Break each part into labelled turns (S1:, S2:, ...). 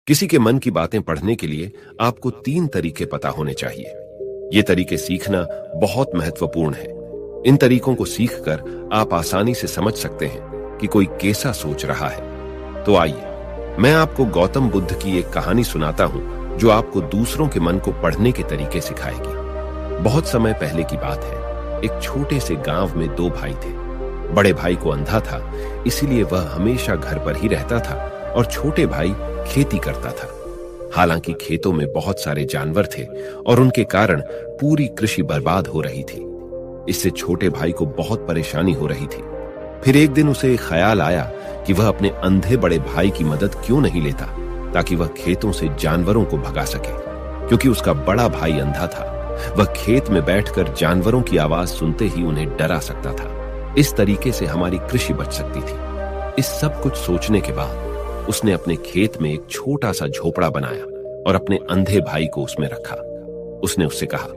S1: किसी के मन की बातें पढ़ने के लिए आपको 3 तरीके पता होने चाहिए। ये तरीके सीखना बहुत महत्वपूर्ण है। इन तरीकों को सीखकर आप आसानी से समझ सकते हैं कि कोई कैसा सोच रहा है। तो आइए मैं आपको गौतम बुद्ध की एक कहानी सुनाता हूं जो आपको दूसरों के मन को पढ़ने के तरीके सिखाएगी। बहुत समय पहले की बात है। एक छोटे से गांव में 2 भाई थे। बड़े भाई को अंधा था, इसीलिए वह हमेशा घर पर ही रहता था और छोटे भाई खेती करता था। हालांकि खेतों में बहुत सारे जानवर थे और उनके कारण पूरी कृषि बर्बाद हो रही थी। इससे छोटे भाई को बहुत परेशानी हो रही थी। फिर एक दिन उसे एक ख्याल आया कि वह अपने अंधे बड़े भाई की मदद क्यों नहीं लेता, ताकि वह खेतों से जानवरों को भगा सके। क्योंकि उसका बड़ा भाई अंधा था, वह खेत में बैठकर जानवरों की आवाज सुनते ही उन्हें डरा सकता था। इस तरीके से हमारी कृषि बच सकती थी। इस सब कुछ सोचने के बाद उसने अपने खेत में एक छोटा सा झोपड़ा बनाया और अपने अंधे भाई को उसमें रखा। उसने उससे कहा,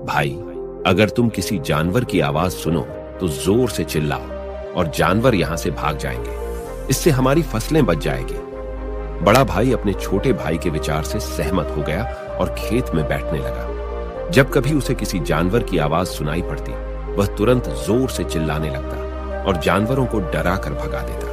S1: भाई, अगर तुम किसी जानवर की आवाज सुनो तो जोर से चिल्लाओ और जानवर यहां से भाग जाएंगे। इससे हमारी फसलें बच जाएगी। बड़ा भाई अपने छोटे भाई के विचार से सहमत हो गया और खेत में बैठने लगा। जब कभी उसे किसी जानवर की आवाज सुनाई पड़ती, वह तुरंत जोर से चिल्लाने लगता और जानवरों को डरा कर भगा देता।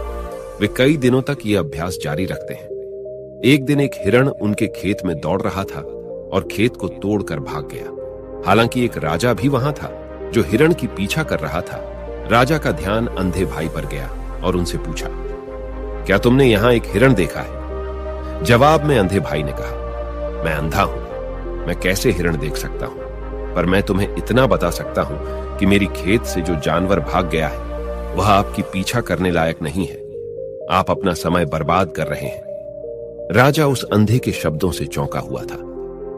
S1: वे कई दिनों तक यह अभ्यास जारी रखते हैं। एक दिन एक हिरण उनके खेत में दौड़ रहा था और खेत को तोड़कर भाग गया। हालांकि एक राजा भी वहां था जो हिरण की पीछा कर रहा था। राजा का ध्यान अंधे भाई पर गया और उनसे पूछा, क्या तुमने यहां एक हिरण देखा है? जवाब में अंधे भाई ने कहा, मैं अंधा हूं, मैं कैसे हिरण देख सकता हूं? पर मैं तुम्हें इतना बता सकता हूं कि मेरी खेत से जो जानवर भाग गया है वह आपकी पीछा करने लायक नहीं है। आप अपना समय बर्बाद कर रहे हैं। राजा उस अंधे के शब्दों से चौंका हुआ था।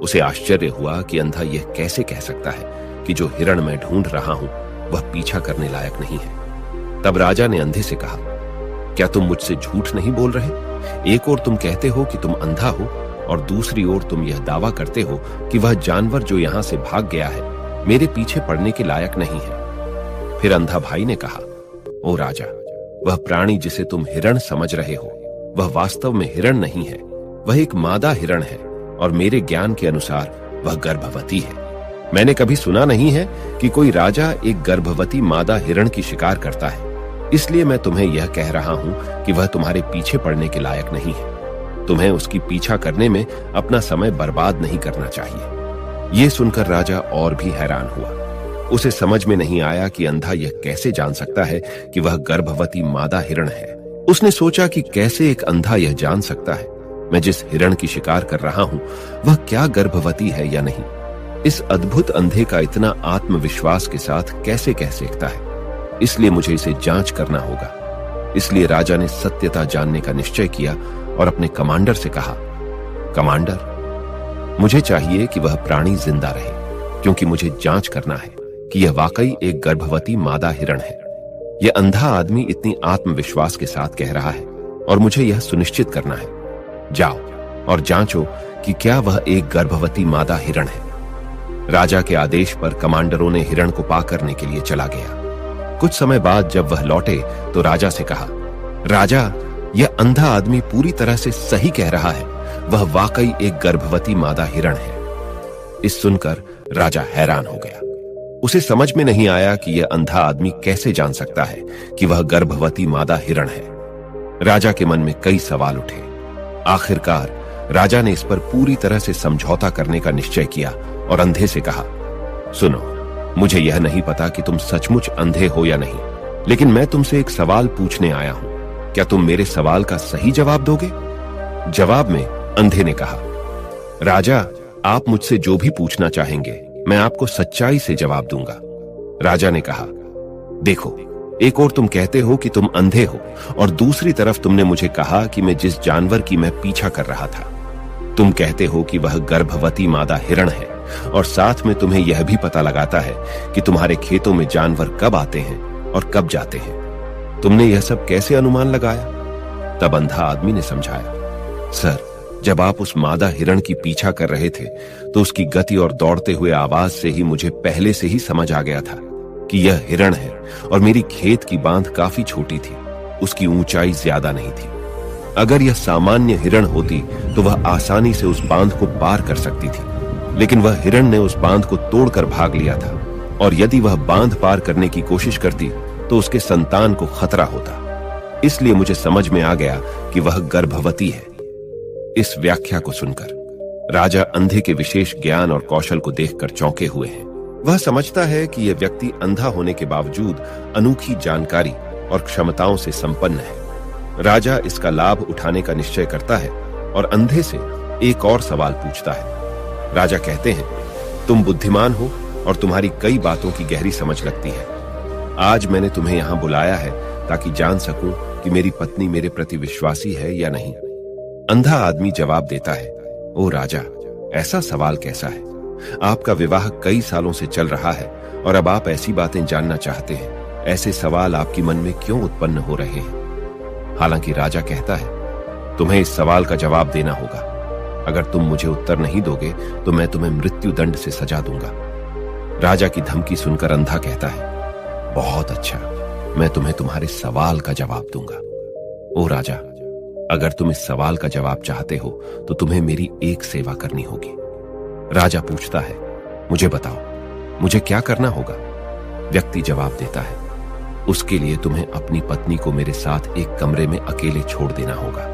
S1: उसे आश्चर्य हुआ कि अंधा यह कैसे कह सकता है कि जो हिरण मैं ढूंढ रहा हूं वह पीछा करने लायक नहीं है। तब राजा ने अंधे से कहा, क्या तुम मुझसे झूठ नहीं बोल रहे? एक ओर तुम कहते हो कि तुम अंधा हो और दूसरी ओर तुम यह दावा करते हो कि वह जानवर जो यहां से भाग गया है मेरे पीछे पड़ने के लायक नहीं है। फिर अंधा भाई ने कहा, ओ राजा, वह प्राणी जिसे तुम हिरण समझ रहे हो वह वास्तव में हिरण नहीं है। वह एक मादा हिरण है और मेरे ज्ञान के अनुसार वह गर्भवती है। मैंने कभी सुना नहीं है कि कोई राजा एक गर्भवती मादा हिरण की शिकार करता है। इसलिए मैं तुम्हें यह कह रहा हूं कि वह तुम्हारे पीछे पड़ने के लायक नहीं है। तुम्हें उसकी पीछा करने में अपना समय बर्बाद नहीं करना चाहिए। यह सुनकर राजा और भी हैरान हुआ। उसे समझ में नहीं आया कि अंधा यह कैसे जान सकता है कि वह गर्भवती मादा हिरण है। उसने सोचा कि कैसे एक अंधा यह जान सकता है मैं जिस हिरण की शिकार कर रहा हूं वह क्या गर्भवती है या नहीं। इस अद्भुत अंधे का इतना आत्मविश्वास के साथ कैसे कह सकता है? इसलिए मुझे इसे जांच करना होगा। इसलिए राजा ने सत्यता जानने का निश्चय किया और अपने कमांडर से कहा, कमांडर, मुझे चाहिए कि वह प्राणी जिंदा रहे, क्योंकि मुझे जांच करना है कि यह वाकई एक गर्भवती मादा हिरण है। यह अंधा आदमी इतनी आत्मविश्वास के साथ कह रहा है और मुझे यह सुनिश्चित करना है। जाओ और जांचो कि क्या वह एक गर्भवती मादा हिरण है। राजा के आदेश पर कमांडरों ने हिरण को पा करने के लिए चला गया। कुछ समय बाद जब वह लौटे तो राजा से कहा, राजा, यह अंधा आदमी पूरी तरह से सही कह रहा है। वह वाकई एक गर्भवती मादा हिरण है। इस सुनकर राजा हैरान हो गया। उसे समझ में नहीं आया कि यह अंधा आदमी कैसे जान सकता है कि वह गर्भवती मादा हिरण है। राजा के मन में कई सवाल उठे। आखिरकार राजा ने इस पर पूरी तरह से समझौता करने का निश्चय किया और अंधे से कहा, सुनो, मुझे यह नहीं पता कि तुम सचमुच अंधे हो या नहीं, लेकिन मैं तुमसे एक सवाल पूछने आया हूं। क्या तुम मेरे सवाल का सही जवाब दोगे? जवाब में अंधे ने कहा, राजा, आप मुझसे जो भी पूछना चाहेंगे मैं आपको सच्चाई से जवाब दूंगा। राजा ने कहा, देखो, एक ओर तुम कहते हो कि तुम अंधे हो और दूसरी तरफ तुमने मुझे कहा कि मैं जिस जानवर की मैं पीछा कर रहा था, तुम कहते हो कि वह गर्भवती मादा हिरण है और साथ में तुम्हें यह भी पता लगाता है कि तुम्हारे खेतों में जानवर कब आते हैं और कब जाते हैं। तुमने यह सब कैसे अनुमान लगाया? तब अंधा आदमी ने समझाया, सर, जब आप उस मादा हिरण की पीछा कर रहे थे तो उसकी गति और दौड़ते हुए आवाज से ही मुझे पहले से ही समझ आ गया था कि यह हिरण है और मेरी खेत की बांध काफी छोटी थी, उसकी ऊंचाई ज्यादा नहीं थी। अगर यह सामान्य हिरण होती तो वह आसानी से उस बांध को पार कर सकती थी, लेकिन वह हिरण ने उस बांध को तोड़कर भाग लिया था, और यदि वह बांध पार करने की कोशिश करती तो उसके संतान को खतरा होता। इसलिए मुझे समझ में आ गया कि वह गर्भवती है। इस व्याख्या को सुनकर राजा अंधे के विशेष ज्ञान और कौशल को देखकर चौंके हुए हैं। वह समझता है कि यह व्यक्ति अंधा होने के बावजूद अनोखी जानकारी और क्षमताओं से संपन्न है। राजा इसका लाभ उठाने का निश्चय करता है और अंधे से एक और सवाल पूछता है। राजा कहते हैं, तुम बुद्धिमान हो और तुम्हारी कई बातों की गहरी समझ लगती है। आज मैंने तुम्हें यहां बुलाया है ताकि जान सकूं कि मेरी पत्नी मेरे प्रति विश्वासी है या नहीं। अंधा आदमी जवाब देता है, ओ राजा, ऐसा सवाल कैसा है? आपका विवाह कई सालों से चल रहा है और अब आप ऐसी बातें जानना चाहते हैं। ऐसे सवाल आपके मन में क्यों उत्पन्न हो रहे हैं? हालांकि राजा कहता है, तुम्हें इस सवाल का जवाब देना होगा। अगर तुम मुझे उत्तर नहीं दोगे तो मैं तुम्हें मृत्यु दंड से सजा दूंगा। राजा की धमकी सुनकर अंधा कहता है, बहुत अच्छा, मैं तुम्हें तुम्हारे सवाल का जवाब दूंगा। ओ राजा, अगर तुम इस सवाल का जवाब चाहते हो तो तुम्हें मेरी एक सेवा करनी होगी। राजा पूछता है, मुझे बताओ, मुझे क्या करना होगा? व्यक्ति जवाब देता है, उसके लिए तुम्हें अपनी पत्नी को मेरे साथ एक कमरे में अकेले छोड़ देना होगा।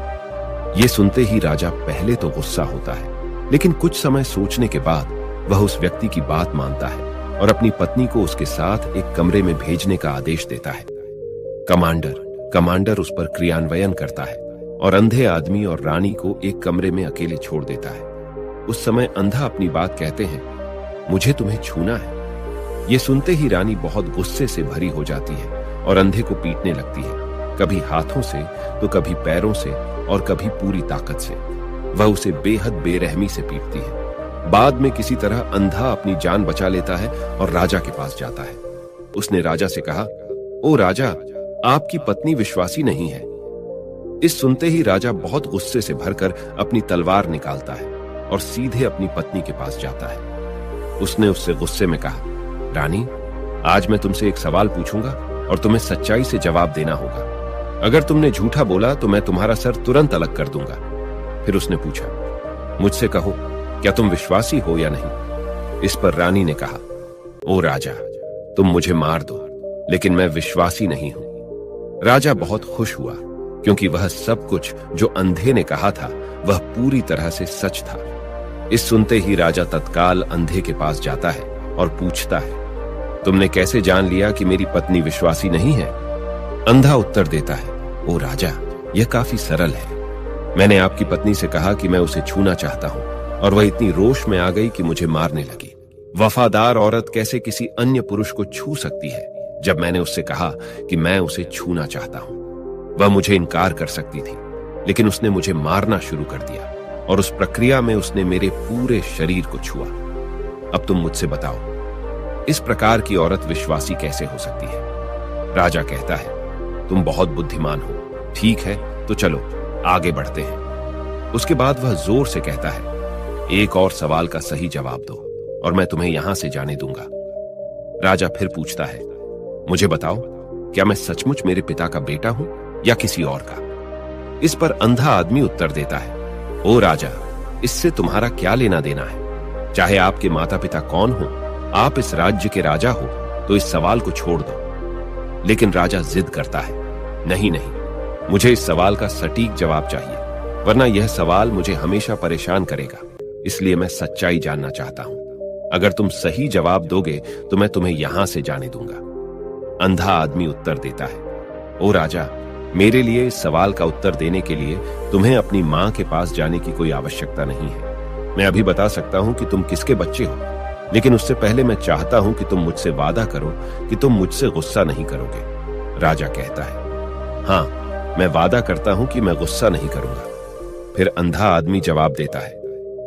S1: यह सुनते ही राजा पहले तो गुस्सा होता है, लेकिन कुछ समय सोचने के बाद वह उस व्यक्ति की बात मानता है और अपनी पत्नी को उसके साथ एक कमरे में भेजने का आदेश देता है। कमांडर उस पर क्रियान्वयन करता है और अंधे आदमी और रानी को एक कमरे में अकेले छोड़ देता है। उस समय अंधा अपनी बात कहते हैं, मुझे तुम्हें छूना है। ये सुनते ही रानी बहुत गुस्से से भरी हो जाती है और अंधे को पीटने लगती है, कभी हाथों से तो कभी पैरों से और कभी पूरी ताकत से। वह उसे बेहद बेरहमी से पीटती है। बाद में किसी तरह अंधा अपनी जान बचा लेता है और राजा के पास जाता है। उसने राजा से कहा, ओ राजा, आपकी पत्नी विश्वासी नहीं है। इस सुनते ही राजा बहुत गुस्से से भरकर अपनी तलवार निकालता है और सीधे अपनी पत्नी के पास जाता है। उसने उससे गुस्से में कहा, रानी, आज मैं तुमसे एक सवाल पूछूंगा और तुम्हें सच्चाई से जवाब देना होगा। अगर तुमने झूठा बोला तो मैं तुम्हारा सर तुरंत अलग कर दूंगा। फिर उसने पूछा, मुझसे कहो, क्या तुम विश्वासी हो या नहीं? इस पर रानी ने कहा, ओ राजा, तुम मुझे मार दो, लेकिन मैं विश्वासी नहीं हूं। राजा बहुत खुश हुआ क्योंकि वह सब कुछ जो अंधे ने कहा था वह पूरी तरह से सच था। इस सुनते ही राजा तत्काल अंधे के पास जाता है और पूछता है, तुमने कैसे जान लिया कि मेरी पत्नी विश्वासी नहीं है? अंधा उत्तर देता है, ओ राजा, यह काफी सरल है। मैंने आपकी पत्नी से कहा कि मैं उसे छूना चाहता हूं और वह इतनी रोष में आ गई कि मुझे मारने लगी। वफादार औरत कैसे किसी अन्य पुरुष को छू सकती है? जब मैंने उससे कहा कि मैं उसे छूना चाहता हूं, वह मुझे इनकार कर सकती थी, लेकिन उसने मुझे मारना शुरू कर दिया और उस प्रक्रिया में उसने मेरे पूरे शरीर को छुआ। अब तुम मुझसे बताओ, इस प्रकार की औरत विश्वासी कैसे हो सकती है? राजा कहता है, तुम बहुत बुद्धिमान हो। ठीक है, तो चलो आगे बढ़ते हैं। उसके बाद वह जोर से कहता है, एक और सवाल का सही जवाब दो और मैं तुम्हें यहां से जाने दूंगा। राजा फिर पूछता है, मुझे बताओ, क्या मैं सचमुच मेरे पिता का बेटा हूं या किसी और का? इस पर अंधा आदमी उत्तर देता है, ओ राजा, इससे तुम्हारा क्या लेना देना है? चाहे आपके माता पिता कौन हो, आप इस राज्य के राजा हो, तो इस सवाल को छोड़ दो। लेकिन राजा जिद करता है, नहीं, मुझे इस सवाल का सटीक जवाब चाहिए, वरना यह सवाल मुझे हमेशा परेशान करेगा। इसलिए मैं सच्चाई जानना चाहता हूं। अगर तुम सही जवाब दोगे तो मैं तुम्हें यहां से जाने दूंगा। अंधा आदमी उत्तर देता है, ओ राजा, मेरे लिए इस सवाल का उत्तर देने के लिए तुम्हें अपनी मां के पास जाने की कोई आवश्यकता नहीं है। मैं अभी बता सकता हूं कि तुम किसके बच्चे हो, लेकिन उससे पहले मैं चाहता हूं कि तुम मुझसे वादा करो कि तुम मुझसे गुस्सा नहीं करोगे। राजा कहता है, हां, मैं वादा करता हूं कि मैं गुस्सा नहीं करूंगा। फिर अंधा आदमी जवाब देता है,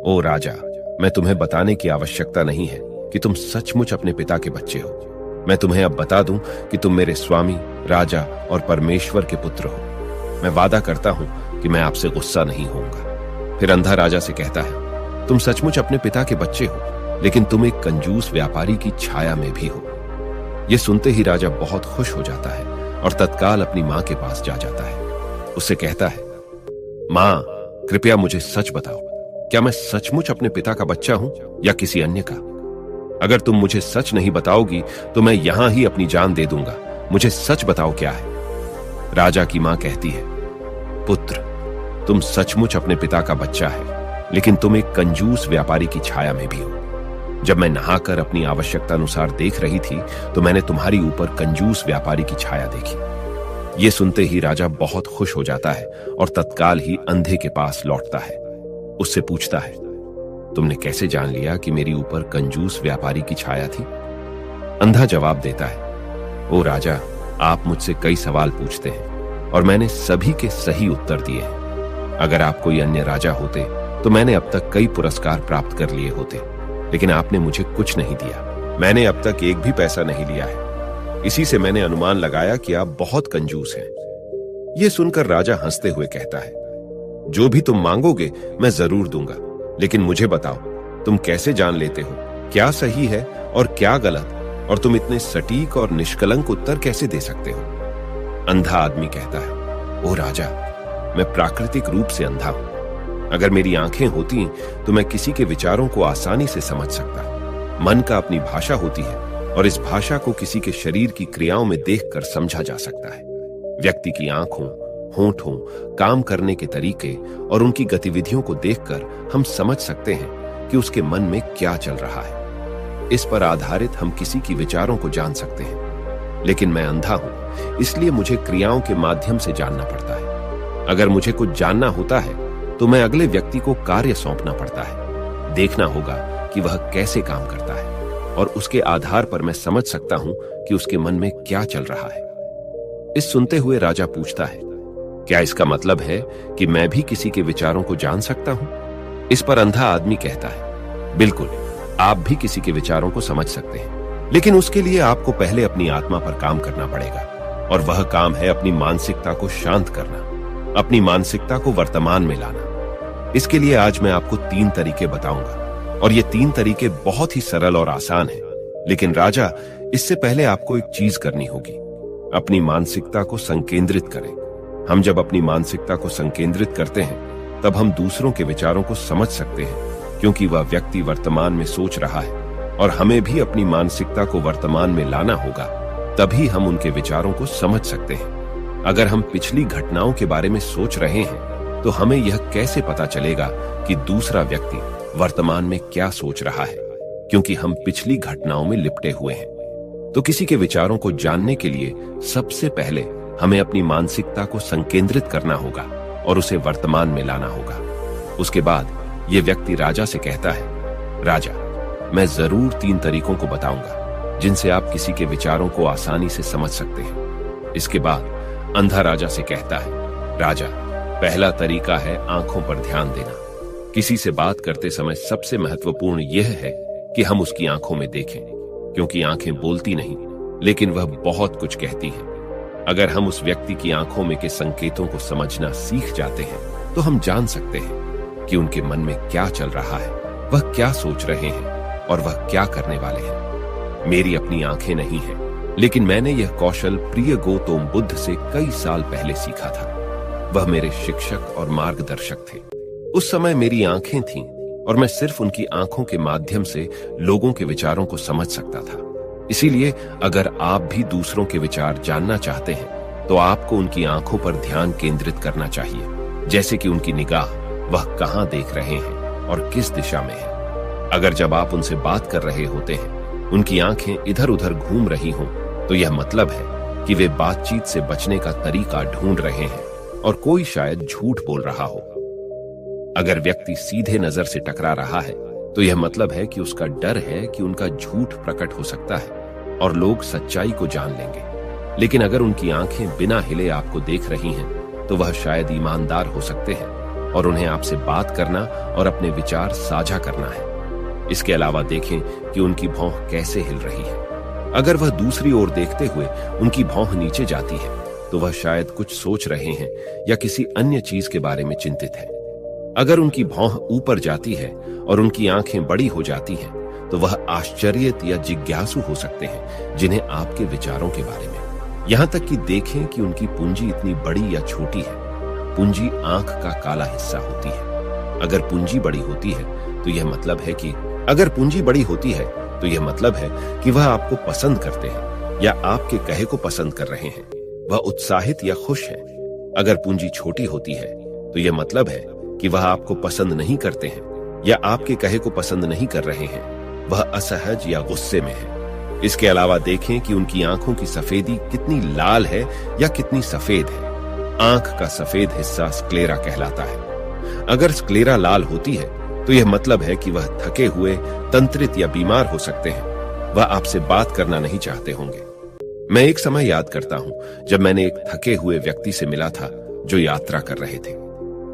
S1: ओ राजा, मैं तुम्हें बताने की आवश्यकता नहीं है कि तुम सचमुच अपने पिता के बच्चे हो। मैं तुम्हें अब बता दूं कि तुम मेरे स्वामी, राजा और परमेश्वर के पुत्र हो। मैं वादा करता हूं कि मैं आपसे गुस्सा नहीं होऊंगा। फिर अंधा राजा से कहता है, तुम सचमुच अपने पिता के बच्चे हो, लेकिन तुम एक कंजूस व्यापारी की छाया में भी हो। यह सुनते ही राजा बहुत खुश हो जाता है और तत्काल अपनी मां के पास जा जाता है। उससे कहता है, मां, कृपया मुझे सच बताओ, क्या मैं सचमुच अपने पिता का बच्चा हूं या किसी अन्य का? अगर तुम मुझे सच नहीं बताओगी तो मैं यहां ही अपनी जान दे दूंगा। मुझे सच बताओ क्या है। राजा की मां कहती है, पुत्र, तुम सचमुच अपने पिता का बच्चा है, लेकिन तुम एक कंजूस व्यापारी की छाया में भी हो। जब मैं नहाकर अपनी आवश्यकता अनुसार देख रही थी तो मैंने तुम्हारी ऊपर कंजूस व्यापारी की छाया देखी। यह सुनते ही राजा बहुत खुश हो जाता है और तत्काल ही अंधे के पास लौटता है। उससे पूछता है, तुमने कैसे जान लिया कि मेरी ऊपर कंजूस व्यापारी की छाया थी? अंधा जवाब देता है, ओ राजा, आप मुझसे कई सवाल पूछते हैं और मैंने सभी के सही उत्तर दिए हैं। अगर आप कोई अन्य राजा होते तो मैंने अब तक कई पुरस्कार प्राप्त कर लिए होते, लेकिन आपने मुझे कुछ नहीं दिया। मैंने अब तक एक भी पैसा नहीं लिया है। इसी से मैंने अनुमान लगाया कि आप बहुत कंजूस हैं। यह सुनकर राजा हंसते हुए कहता है, जो भी तुम मांगोगे मैं जरूर दूंगा, लेकिन मुझे बताओ, तुम कैसे जान लेते हो क्या सही है और क्या गलत, और तुम इतने सटीक और निष्कलंक उत्तर कैसे दे सकते हो? अंधा आदमी कहता है, ओ राजा, मैं प्राकृतिक रूप से अंधा हूं। अगर मेरी आंखें होती तो मैं किसी के विचारों को आसानी से समझ सकता। मन का अपनी भाषा होती है और इस भाषा को किसी के शरीर की क्रियाओं में देखकर समझा जा सकता है। व्यक्ति की आंखों, होंठों, काम करने के तरीके और उनकी गतिविधियों को देखकर हम समझ सकते हैं कि उसके मन में क्या चल रहा है। इस पर आधारित हम किसी की विचारों को जान सकते हैं। लेकिन मैं अंधा हूं, इसलिए मुझे क्रियाओं के माध्यम से जानना पड़ता है। अगर मुझे कुछ जानना होता है तो मैं अगले व्यक्ति को कार्य सौंपना पड़ता है। देखना होगा कि वह कैसे काम करता है और उसके आधार पर मैं समझ सकता हूं कि उसके मन में क्या चल रहा है। इस सुनते हुए राजा पूछता है, क्या इसका मतलब है कि मैं भी किसी के विचारों को जान सकता हूं? इस पर अंधा आदमी कहता है, बिल्कुल, आप भी किसी के विचारों को समझ सकते हैं, लेकिन उसके लिए आपको पहले अपनी आत्मा पर काम करना पड़ेगा, और वह काम है अपनी मानसिकता को शांत करना, अपनी मानसिकता को वर्तमान में लाना। इसके लिए आज मैं आपको 3 तरीके बताऊंगा, और ये 3 तरीके बहुत ही सरल और आसान हैं। लेकिन राजा, इससे पहले आपको एक चीज करनी होगी, अपनी मानसिकता को संकेंद्रित करें। हम जब अपनी मानसिकता को संकेंद्रित करते हैं तब हम दूसरों के विचारों को समझ सकते हैं, क्योंकि वह व्यक्ति वर्तमान में सोच रहा है, और हमें भी अपनी मानसिकता को वर्तमान में लाना होगा, तभी हम उनके विचारों को समझ सकते हैं। अगर हम पिछली घटनाओं के बारे में सोच रहे हैं तो हमें यह कैसे पता चलेगा कि दूसरा व्यक्ति वर्तमान में क्या सोच रहा है, क्योंकि हम पिछली घटनाओं में लिपटे हुए हैं। तो किसी के विचारों को जानने के लिए सबसे पहले हमें अपनी मानसिकता को संकेंद्रित करना होगा और उसे वर्तमान में लाना होगा। उसके बाद यह व्यक्ति राजा से कहता है, राजा, मैं जरूर 3 तरीकों को बताऊंगा जिनसे आप किसी के विचारों को आसानी से समझ सकते हैं। इसके बाद अंधा राजा से कहता है, राजा, पहला तरीका है आंखों पर ध्यान देना। किसी से बात करते समय सबसे महत्वपूर्ण यह है कि हम उसकी आंखों में देखें, क्योंकि आंखें बोलती नहीं, लेकिन वह बहुत कुछ कहती हैं। अगर हम उस व्यक्ति की आंखों में के संकेतों को समझना सीख जाते हैं तो हम जान सकते हैं कि उनके मन में क्या चल रहा है, वह क्या सोच रहे हैं और वह क्या करने वाले हैं। मेरी अपनी आंखें नहीं हैं, लेकिन मैंने यह कौशल प्रिय गौतम बुद्ध से कई साल पहले सीखा था। वह मेरे शिक्षक और मार्गदर्शक थे। उस समय मेरी आंखें थीं और मैं सिर्फ उनकी आंखों के माध्यम से लोगों के विचारों को समझ सकता था। इसीलिए अगर आप भी दूसरों के विचार जानना चाहते हैं तो आपको उनकी आंखों पर ध्यान केंद्रित करना चाहिए, जैसे कि उनकी निगाह, वह कहां देख रहे हैं और किस दिशा में है। अगर जब आप उनसे बात कर रहे होते हैं उनकी आंखें इधर उधर घूम रही हों तो यह मतलब है कि वे बातचीत से बचने का तरीका ढूंढ रहे हैं और कोई शायद झूठ बोल रहा हो। अगर व्यक्ति सीधे नजर से टकरा रहा है तो यह मतलब है कि उसका डर है कि उनका झूठ प्रकट हो सकता है और लोग सच्चाई को जान लेंगे। लेकिन अगर उनकी आंखें बिना हिले आपको देख रही हैं तो वह शायद ईमानदार हो सकते हैं और उन्हें आपसे बात करना और अपने विचार साझा करना है। इसके अलावा देखें कि उनकी भौं कैसे हिल रही है। अगर वह दूसरी ओर देखते हुए उनकी भौं नीचे जाती है तो वह शायद कुछ सोच रहे हैं या किसी अन्य चीज के बारे में चिंतित है। अगर उनकी भौं ऊपर जाती है और उनकी आंखें बड़ी हो जाती हैं तो वह आश्चर्यित या जिज्ञासु हो सकते हैं जिन्हें आपके विचारों के बारे में। यहां तक कि देखें कि उनकी पूंजी इतनी बड़ी या छोटी है। पूंजी आंख का काला हिस्सा होती है। अगर पूंजी बड़ी होती है तो यह मतलब है कि वह आपको पसंद करते हैं या आपके कहे को पसंद कर रहे हैं। वह उत्साहित या खुश हैं। अगर पूंजी छोटी होती है तो यह मतलब है कि वह आपको पसंद नहीं करते हैं या आपके कहे को पसंद नहीं कर रहे हैं। वह असहज या गुस्से में है। इसके अलावा देखें कि उनकी आंखों की सफेदी कितनी लाल है या कितनी सफेद है। आंख का सफेद हिस्सा स्क्लेरा कहलाता है। अगर स्क्लेरा लाल होती है तो यह मतलब है कि वह थके हुए, तंत्रित या बीमार हो सकते हैं। वह आपसे बात करना नहीं चाहते होंगे। मैं एक समय याद करता हूं जब मैंने एक थके हुए व्यक्ति से मिला था जो यात्रा कर रहे थे।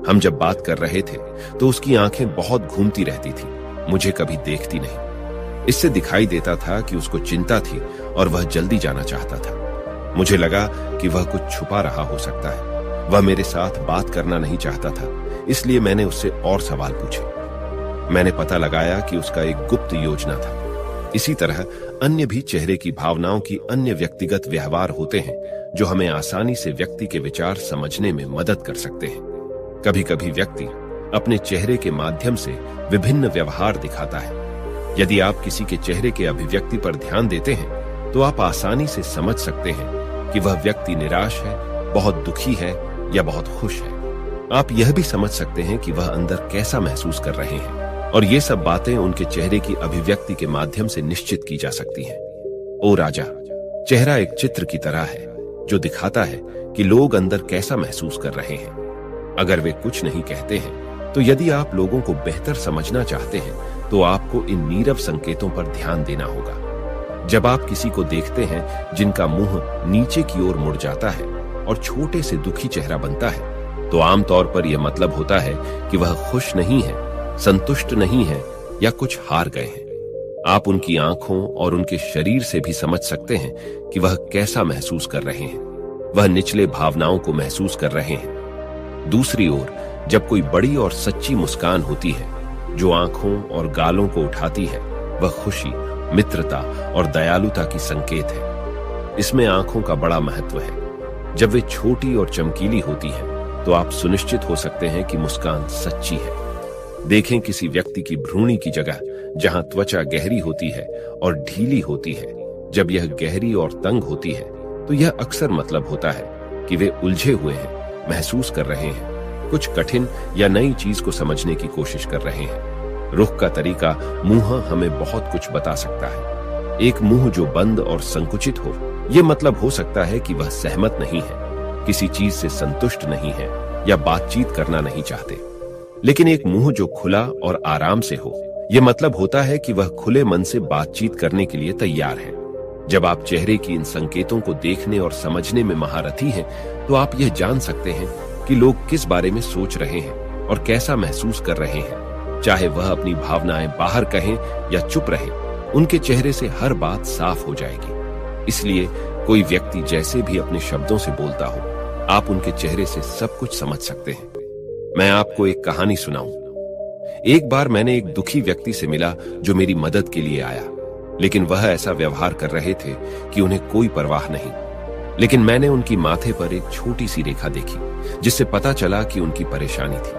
S1: हम जब बात कर रहे थे तो उसकी आंखें बहुत घूमती रहती थी, मुझे कभी देखती नहीं। इससे दिखाई देता था कि उसको चिंता थी और वह जल्दी जाना चाहता था। मुझे लगा कि वह कुछ छुपा रहा हो सकता है। वह मेरे साथ बात करना नहीं चाहता था, इसलिए मैंने उससे और सवाल पूछे। मैंने पता लगाया कि उसका एक गुप्त योजना था। इसी तरह अन्य भी चेहरे की भावनाओं की अन्य व्यक्तिगत व्यवहार होते हैं जो हमें आसानी से व्यक्ति के विचार समझने में मदद कर सकते हैं। कभी कभी व्यक्ति अपने चेहरे के माध्यम से विभिन्न व्यवहार दिखाता है। यदि आप किसी के चेहरे के अभिव्यक्ति पर ध्यान देते हैं तो आप आसानी से समझ सकते हैं कि वह व्यक्ति निराश है, बहुत दुखी है या बहुत खुश है। आप यह भी समझ सकते हैं कि वह अंदर कैसा महसूस कर रहे हैं, और ये सब बातें उनके चेहरे की अभिव्यक्ति के माध्यम से निश्चित की जा सकती हैं। ओ राजा, चेहरा एक चित्र की तरह है जो दिखाता है कि लोग अंदर कैसा महसूस कर रहे हैं। अगर वे कुछ नहीं कहते हैं तो यदि आप लोगों को बेहतर समझना चाहते हैं तो आपको इन नीरव संकेतों पर ध्यान देना होगा। जब आप किसी को देखते हैं जिनका मुंह नीचे की ओर मुड़ जाता है और छोटे से दुखी चेहरा बनता है, तो आमतौर पर यह मतलब होता है कि वह खुश नहीं है, संतुष्ट नहीं है या कुछ हार गए हैं। आप उनकी आंखों और उनके शरीर से भी समझ सकते हैं कि वह कैसा महसूस कर रहे हैं। वह निचले भावनाओं को महसूस कर रहे हैं। दूसरी ओर, जब कोई बड़ी और सच्ची मुस्कान होती है जो आंखों और गालों को उठाती है, वह खुशी, मित्रता और दयालुता की संकेत है। इसमें आंखों का बड़ा महत्व है। जब वे छोटी और चमकीली होती हैं, तो आप सुनिश्चित हो सकते हैं कि मुस्कान सच्ची है। देखें किसी व्यक्ति की भ्रूणी की जगह जहां त्वचा गहरी होती है और ढीली होती है, जब यह गहरी और तंग होती है तो यह अक्सर मतलब होता है कि वे उलझे हुए हैं, महसूस कर रहे हैं, कुछ कठिन या नई चीज को समझने की कोशिश कर रहे हैं। रुख का तरीका मुंह हमें बहुत कुछ बता सकता है। एक मुंह जो बंद और संकुचित हो, यह मतलब हो सकता है कि वह सहमत नहीं है, किसी चीज से संतुष्ट नहीं है या बातचीत करना नहीं चाहते। लेकिन एक मुंह जो खुला और आराम से हो, यह मतलब होता है कि वह खुले मन से बातचीत करने के लिए तैयार है। जब आप चेहरे की इन संकेतों को देखने और समझने में महारथी हैं, तो आप यह जान सकते हैं कि लोग किस बारे में सोच रहे हैं और कैसा महसूस कर रहे हैं। चाहे वह अपनी भावनाएं बाहर कहें या चुप रहे, उनके चेहरे से हर बात साफ हो जाएगी। इसलिए कोई व्यक्ति जैसे भी अपने शब्दों से बोलता हो, आप उनके चेहरे से सब कुछ समझ सकते हैं। मैं आपको एक कहानी सुनाऊं। एक बार मैंने एक दुखी व्यक्ति से मिला जो मेरी मदद के लिए आया, लेकिन वह ऐसा व्यवहार कर रहे थे कि उन्हें कोई परवाह नहीं। लेकिन मैंने उनकी माथे पर एक छोटी सी रेखा देखी, जिससे पता चला कि उनकी परेशानी थी।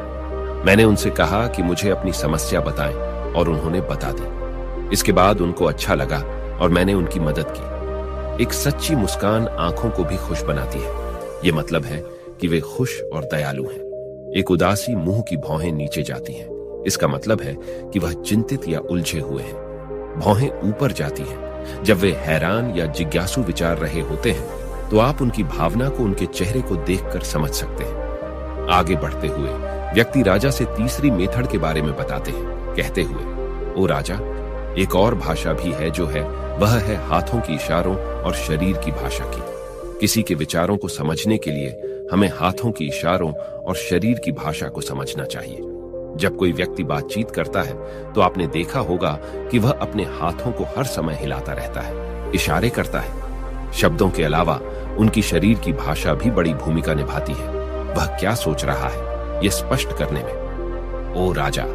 S1: मैंने उनसे कहा कि मुझे अपनी समस्या बताएं, और उन्होंने बता दी। इसके बाद उनको अच्छा लगा और मैंने उनकी मदद की। एक सच्ची मुस्कान आंखों को भी खुश बनाती है। ये मतलब है कि वे खुश और दयालु हैं। एक उदासी मुंह की भौहें नीचे जाती हैं। इसका मतलब है कि वह चिंतित या उलझे हुए हैं। भौहें ऊपर जाती हैं जब वे हैरान या जिज्ञासु विचार रहे होते हैं, तो आप उनकी भावना को उनके चेहरे को देखकर समझ सकते हैं। आगे बढ़ते हुए व्यक्ति राजा से तीसरी मेथड के बारे में बताते हैं, कहते हुए, ओ राजा, एक और भाषा भी है जो है, वह है हाथों की इशारों और शरीर की भाषा की। किसी के विचारों को समझने के लिए हमें हाथों की इशारों और शरीर की भाषा को समझना चाहिए। जब कोई व्यक्ति बातचीत करता है तो आपने देखा होगा कि वह अपने हाथों को हर समय हिलाता रहता है, इशारे करता है। शब्दों के अलावा उनकी शरीर की भाषा भी बड़ी भूमिका निभाती है। वह क्या सोच रहा है, यह स्पष्ट करने में। ओ राजा,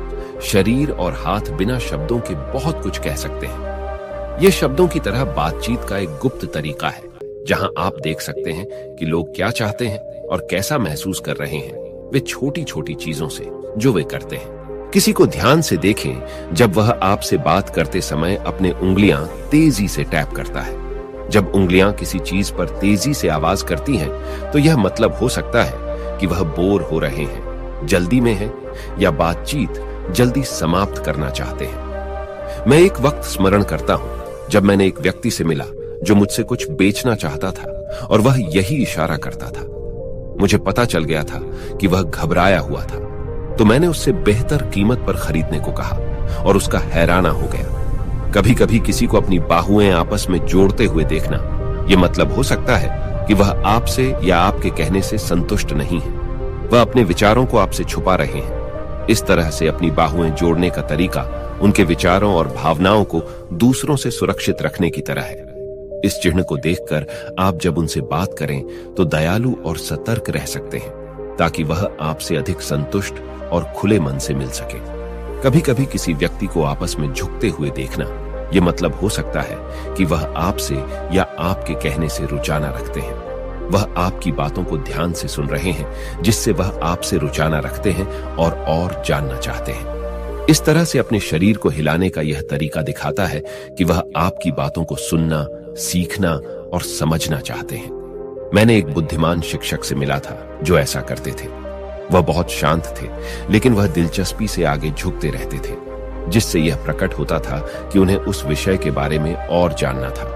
S1: शरीर और हाथ बिना शब्दों के बहुत कुछ कह सकते हैं। यह शब्दों की तरह बातचीत का एक गुप्त तरीका है, जहां आप देख सकते हैं कि लोग क्या चाहते हैं और कैसा महसूस कर रहे हैं। वे छोटी छोटी चीजों से जो वे करते हैं। किसी को ध्यान से देखें जब वह आपसे बात करते समय अपने उंगलियां तेजी से टैप करता है। जब उंगलियां किसी चीज पर तेजी से आवाज करती हैं, तो यह मतलब हो सकता है कि वह बोर हो रहे हैं, जल्दी में हैं या बातचीत जल्दी समाप्त करना चाहते हैं। मैं एक वक्त स्मरण करता हूं जब मैंने एक व्यक्ति से मिला जो मुझसे कुछ बेचना चाहता था और वह यही इशारा करता था। मुझे पता चल गया था कि वह घबराया हुआ था, तो मैंने उससे बेहतर कीमत पर खरीदने को कहा और उसका हैराना हो गया। कभी कभी किसी को अपनी बाहुएं आपस में जोड़ते हुए देखना, यह मतलब हो सकता है कि वह आपसे या आपके कहने से संतुष्ट नहीं है। वह अपने विचारों को आपसे छुपा रहे हैं। इस तरह से अपनी बाहुएं जोड़ने का तरीका उनके विचारों और भावनाओं को दूसरों से सुरक्षित रखने की तरह है। इस चिन्ह को देखकर आप जब उनसे बात करें तो दयालु और सतर्क रह सकते हैं, ताकि वह आपसे अधिक संतुष्ट और खुले मन से मिल सके। कभी कभी किसी व्यक्ति को आपस में झुकते हुए देखना, यह मतलब हो सकता है कि वह आपसे या आपके कहने से रुचाना रखते हैं। वह आपकी बातों को ध्यान से सुन रहे हैं, जिससे वह आपसे रुचाना रखते हैं और जानना चाहते हैं। इस तरह से अपने शरीर को हिलाने का यह तरीका दिखाता है कि वह आपकी बातों को सुनना, सीखना और समझना चाहते हैं। मैंने एक बुद्धिमान शिक्षक से मिला था जो ऐसा करते थे। वह बहुत शांत थे, लेकिन वह दिलचस्पी से आगे झुकते रहते थे, जिससे यह प्रकट होता था कि उन्हें उस विषय के बारे में और जानना था।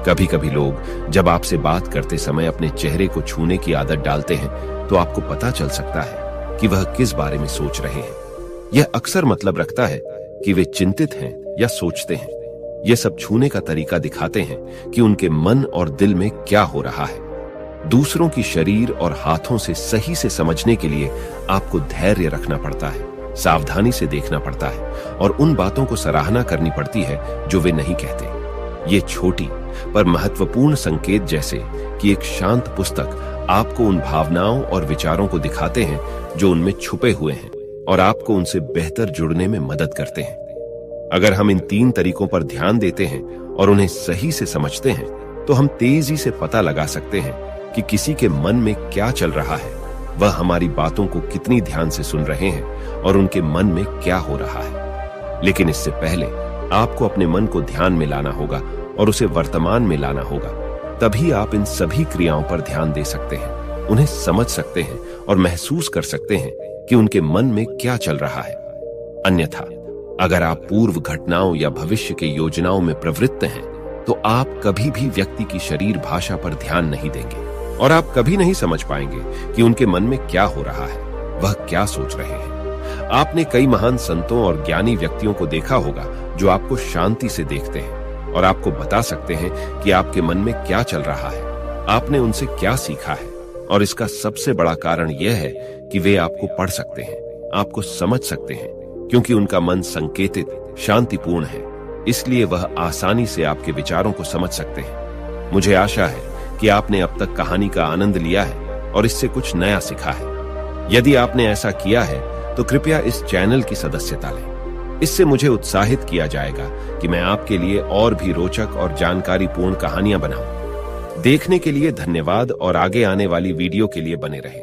S1: कभी कभी लोग जब आपसे बात करते समय अपने चेहरे को छूने की आदत डालते हैं, तो आपको पता चल सकता है कि वह किस बारे में सोच रहे हैं। यह अक्सर मतलब रखता है कि वे चिंतित हैं या सोचते हैं। यह सब छूने का तरीका दिखाते हैं कि उनके मन और दिल में क्या हो रहा है। दूसरों की शरीर और हाथों से सही से समझने के लिए आपको धैर्य रखना पड़ता है, सावधानी से देखना पड़ता है और उन बातों को सराहना करनी पड़ती है जो वे नहीं कहते। ये छोटी पर महत्वपूर्ण संकेत, जैसे कि एक शांत पुस्तक, आपको उन भावनाओं और विचारों को दिखाते हैं जो उनमें छुपे हुए हैं और आपको उनसे बेहतर जुड़ने में मदद करते हैं। अगर हम इन 3 तरीकों पर ध्यान देते हैं और उन्हें सही से समझते हैं, तो हम तेजी से पता लगा सकते हैं कि किसी के मन में क्या चल रहा है, वह हमारी बातों को कितनी ध्यान से सुन रहे हैं और उनके मन में क्या हो रहा है। लेकिन इससे पहले आपको अपने मन को ध्यान में लाना होगा और उसे वर्तमान में लाना होगा। तभी आप इन सभी क्रियाओं पर ध्यान दे सकते हैं, उन्हें समझ सकते हैं और महसूस कर सकते हैं कि उनके मन में क्या चल रहा है। अन्यथा अगर आप पूर्व घटनाओं या भविष्य के योजनाओं में प्रवृत्त हैं, तो आप कभी भी व्यक्ति की शरीर भाषा पर ध्यान नहीं देंगे और आप कभी नहीं समझ पाएंगे कि उनके मन में क्या हो रहा है, वह क्या सोच रहे हैं। आपने कई महान संतों और ज्ञानी व्यक्तियों को देखा होगा जो आपको शांति से देखते हैं और आपको बता सकते हैं कि आपके मन में क्या चल रहा है, आपने उनसे क्या सीखा है। और इसका सबसे बड़ा कारण यह है कि वे आपको पढ़ सकते हैं, आपको समझ सकते हैं, क्योंकि उनका मन संकेतित, शांतिपूर्ण है। इसलिए वह आसानी से आपके विचारों को समझ सकते हैं। मुझे आशा है कि आपने अब तक कहानी का आनंद लिया है और इससे कुछ नया सीखा है। यदि आपने ऐसा किया है तो कृपया इस चैनल की सदस्यता लें। इससे मुझे उत्साहित किया जाएगा कि मैं आपके लिए और भी रोचक और जानकारीपूर्ण कहानियां बनाऊं। देखने के लिए धन्यवाद और आगे आने वाली वीडियो के लिए बने रहें।